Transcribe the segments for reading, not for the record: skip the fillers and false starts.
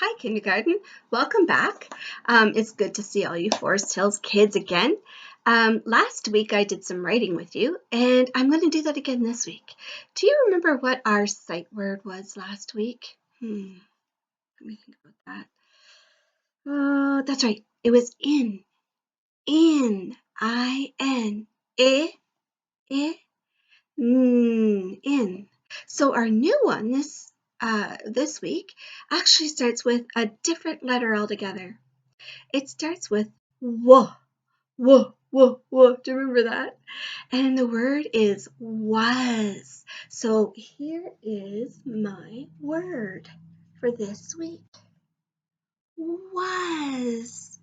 Hi, Kindergarten. Welcome back. It's good to see all you Forest Hills kids again. Last week I did some writing with you, and I'm going to do that again this week. Do you remember what our sight word was last week? Let me think about that. Oh, that's right. It was in. In. I-N. I, in. So our new one this week actually starts with a different letter altogether. It starts with w, w, w, w. Do you remember that? And the word is was. So here is my word for this week. Was.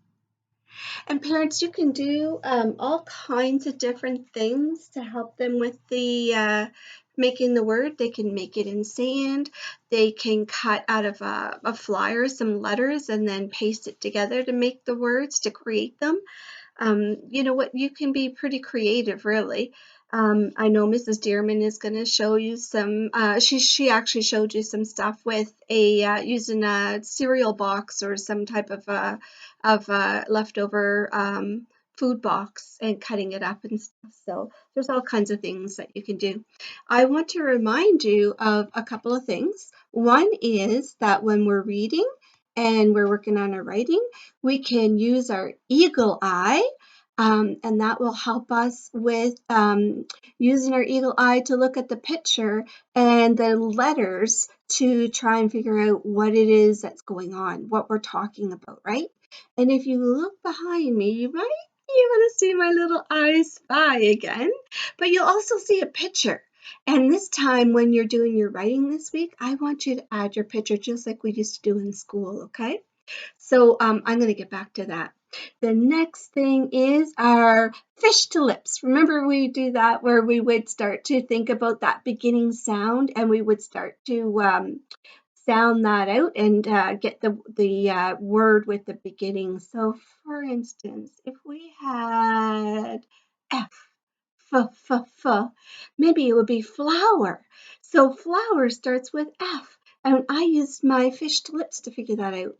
And parents, you can do all kinds of different things to help them with the making the word. They can make it in sand. They can cut out of a flyer some letters and then paste it together to make the words, to create them. You know what, you can be pretty creative, really. I know Mrs. Dearman is going to show you some, she actually showed you some stuff with using a cereal box or some type of leftover food box and cutting it up and stuff. So there's all kinds of things that you can do. I want to remind you of a couple of things. One is that when we're reading and we're working on our writing, we can use our eagle eye, and that will help us with using our eagle eye to look at the picture and the letters to try and figure out what it is that's going on, what we're talking about, right? And if you look behind me, you might be able to see my little I spy again, but you'll also see a picture. And this time when you're doing your writing this week, I want you to add your picture just like we used to do in school, okay? So I'm going to get back to that. The next thing is our fish to lips. Remember we do that where we would start to think about that beginning sound and we would start to sound that out and get the word with the beginning. So for instance, if we had F, maybe it would be flower. So flower starts with F, and I used my fish to lips to figure that out.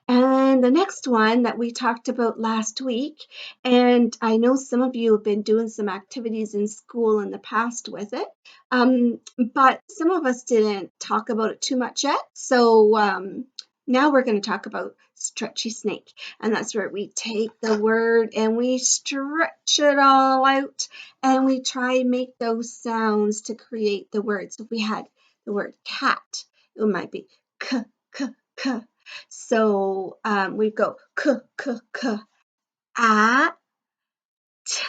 And the next one that we talked about last week, and I know some of you have been doing some activities in school in the past with it, but some of us didn't talk about it too much yet. So now we're going to talk about stretchy snake. And that's where we take the word and we stretch it all out and we try and make those sounds to create the words. So if we had the word cat, it might be k, k, k. So we go k, k, k, a, t,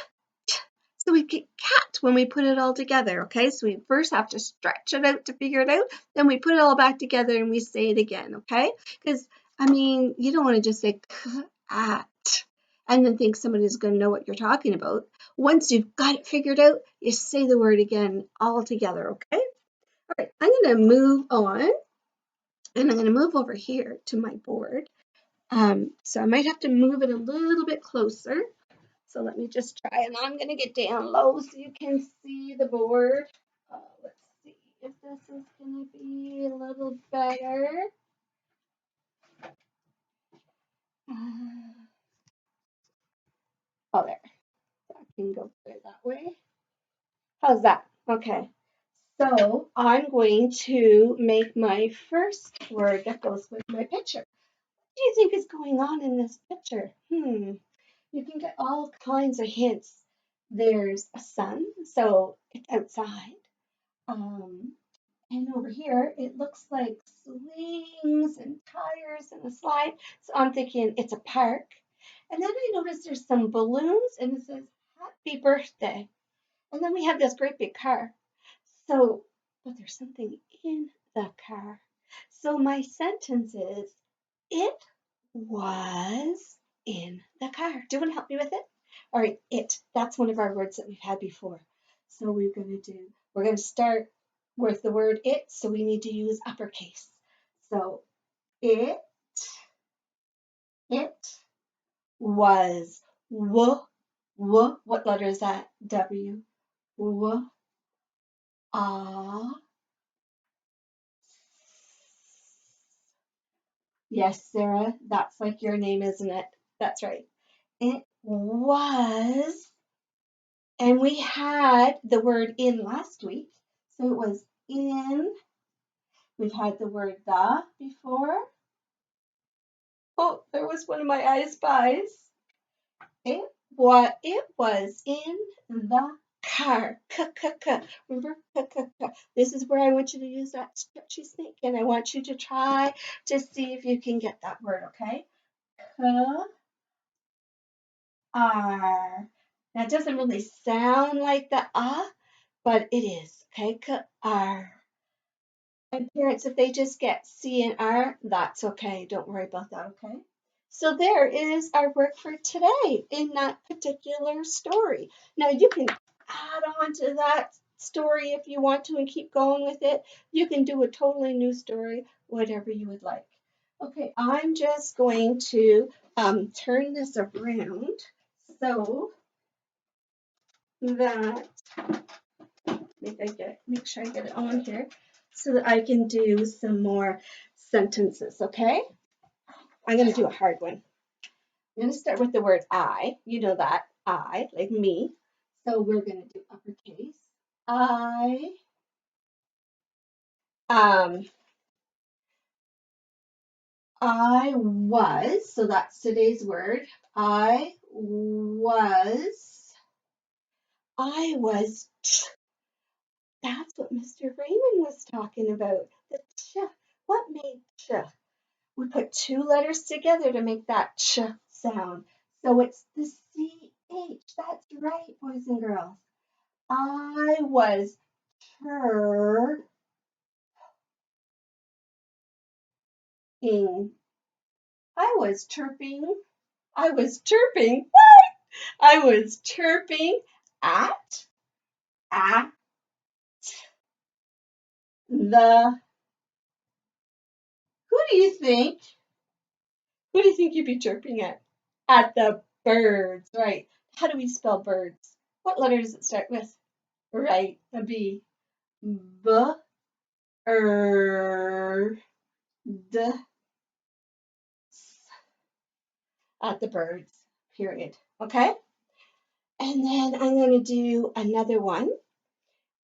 t. So we get cat when we put it all together, okay? So we first have to stretch it out to figure it out. Then we put it all back together and we say it again, okay? Because, I mean, you don't want to just say cat and then think somebody's going to know what you're talking about. Once you've got it figured out, you say the word again all together, okay? All right, I'm going to move on and I'm going to move over here to my board. So I might have to move it a little bit closer. So let me just try, and I'm going to get down low so you can see the board. Let's see if this is going to be a little better. Oh, there. That can go better that way. How's that? Okay. So I'm going to make my first word that goes with my picture. What do you think is going on in this picture? You can get all kinds of hints. There's a sun, so it's outside. And over here, it looks like swings and tires and a slide. So I'm thinking it's a park. And then I notice there's some balloons and it says happy birthday. And then we have this great big car. So, but there's something in the car. So my sentence is, it was in the car. Do you want to help me with it? All right, it. That's one of our words that we've had before. So we're going to start with the word it, so we need to use uppercase. So it was what letter is that? W. W, ah, Yes, Sarah, that's like your name, isn't it? That's right. It was, and we had the word in last week. So it was in. We've had the word the before. Oh, there was one of my I spies. It was in the car. K. Remember? K. This is where I want you to use that stretchy snake, and I want you to try to see if you can get that word, okay? K R. That doesn't really sound like the but it is, okay? K R. And parents, if they just get C and R, that's okay. Don't worry about that, okay? So there is our work for today in that particular story. Now you can add on to that story if you want to and keep going with it. You can do a totally new story, whatever you would like. Okay, I'm just going to turn this around so that make sure I get it on here so that I can do some more sentences, okay? I'm going to do a hard one. I'm going to start with the word I. You know that, I, like me. So we're going to do uppercase. Um, I was, so that's today's word. I was, that's what Mr. Raymond was talking about. The ch, what made ch? We put two letters together to make that ch sound. So it's the CH. That's right, boys and girls. I was chirping. I was chirping. I was chirping. I was chirping at at the. Who do you think? Who do you think you'd be chirping at? At the birds, right? How do we spell birds? What letter does it start with? Right, a B. B er d at the birds. Period. Okay? And then I'm going to do another one.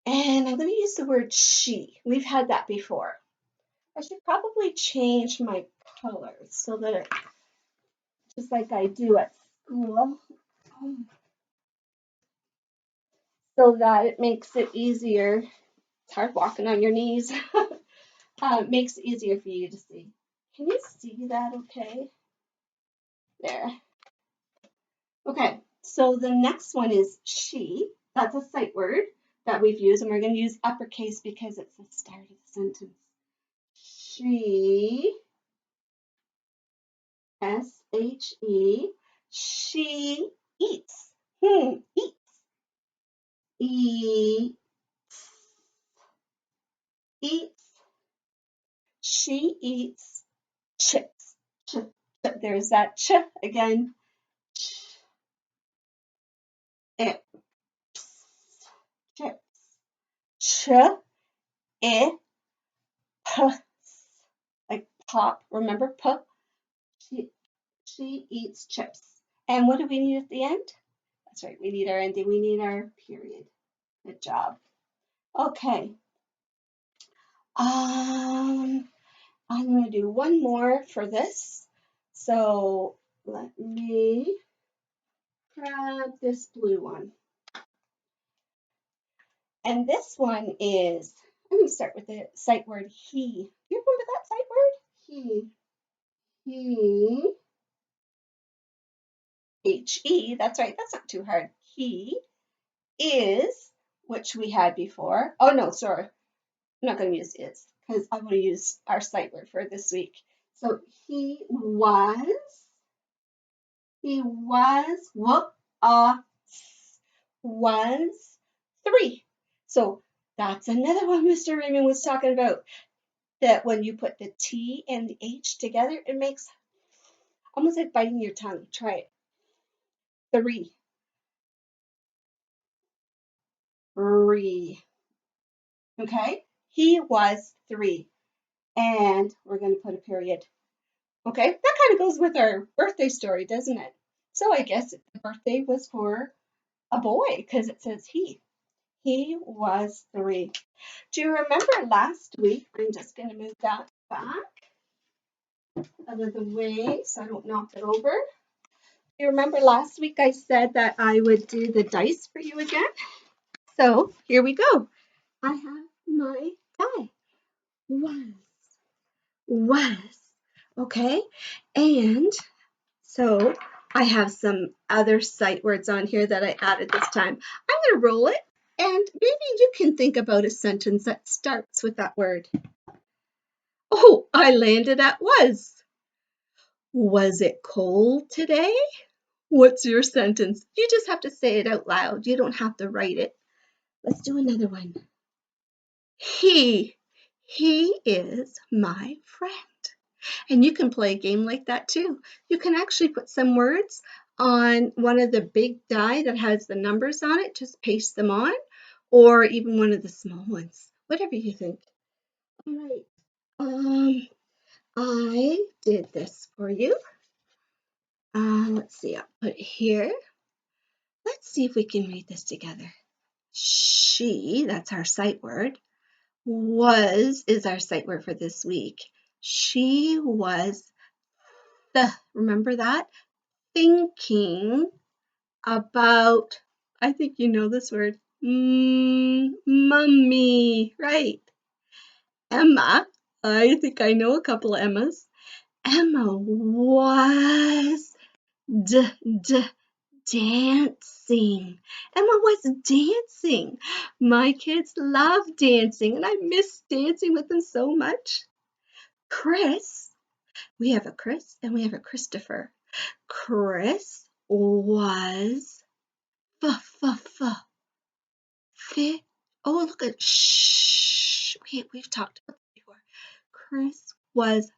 And I'm going to use the word she. We've had that before. I should probably change my colors so that it, just like I do at school, so that it makes it easier. It's hard walking on your knees. It makes it easier for you to see. Can you see that okay? There. Okay, so the next one is she. That's a sight word that we've used, and we're going to use uppercase because it's the start of the sentence. She, S-H-E, she eats. Eats. Eats. Eats. She eats chips. Ch, ch. There's that ch again. Ch, it. Chips. Ch, it, p. Like pop. Remember p? She, she eats chips. And what do we need at the end? That's right. We need our ending. We need our period. Good job. Okay. I'm going to do one more for this. So let me grab this blue one. And this one is, I'm going to start with the sight word he. Do you remember that sight word? He. He. H-E. That's right. That's not too hard. He is, which we had before. Oh, no, sorry. I'm not going to use is because I want to use our sight word for this week. So what was 3. So that's another one Mr. Raymond was talking about. That when you put the T and the H together, it makes almost like biting your tongue. Try it. 3. 3. Okay? He was 3. And we're going to put a period. Okay, that kind of goes with our birthday story, doesn't it? So I guess the birthday was for a boy because it says he. He was 3. Do you remember last week? I'm just going to move that back out of the way so I don't knock it over. Do you remember last week I said that I would do the dice for you again? So here we go. I have my die. Was. Okay. And so I have some other sight words on here that I added this time. I'm going to roll it and maybe you can think about a sentence that starts with that word. Oh, I landed at was. Was it cold today? What's your sentence? You just have to say it out loud. You don't have to write it. Let's do another one. He is my friend. And you can play a game like that too. You can actually put some words on one of the big die that has the numbers on it, just paste them on, or even one of the small ones, whatever you think. All right. I did this for you. Let's see, I'll put it here. Let's see if we can read this together. She, that's our sight word. Was is our sight word for this week. She was remember that? Thinking about, I think you know this word, mummy, right? Emma, I think I know a couple of Emmas. Emma was dancing. Emma was dancing. My kids love dancing, and I miss dancing with them so much. Chris, we have a Chris and we have a Christopher. Chris was fi. Oh, look at we've talked about that before. Chris was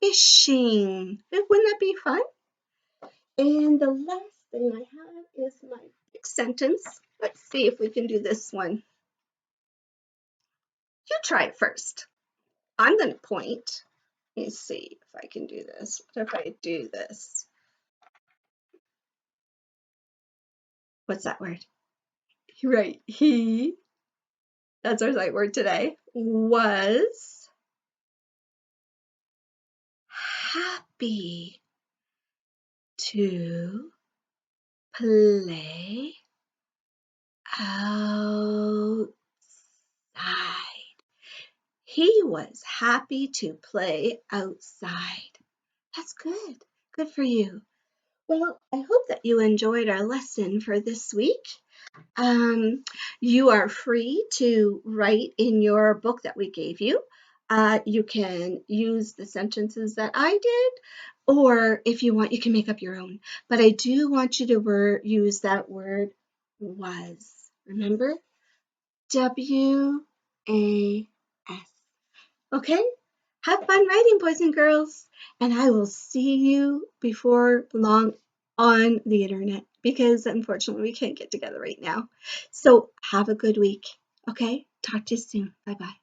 fishing. Wouldn't that be fun? And the last thing I have is my big sentence. Let's see if we can do this one. You try it first. I'm going to point. Let me see if I can do this. What if I do this? What's that word? Right. He, that's our sight word today, was happy to play outside. He was happy to play outside. That's good. Good for you. Well, I hope that you enjoyed our lesson for this week. You are free to write in your book that we gave you. You can use the sentences that I did, or if you want, you can make up your own. But I do want you to use that word was. Remember? W-A-S. Okay? Have fun writing, boys and girls. And I will see you before long on the internet because unfortunately we can't get together right now. So have a good week. Okay? Talk to you soon. Bye bye.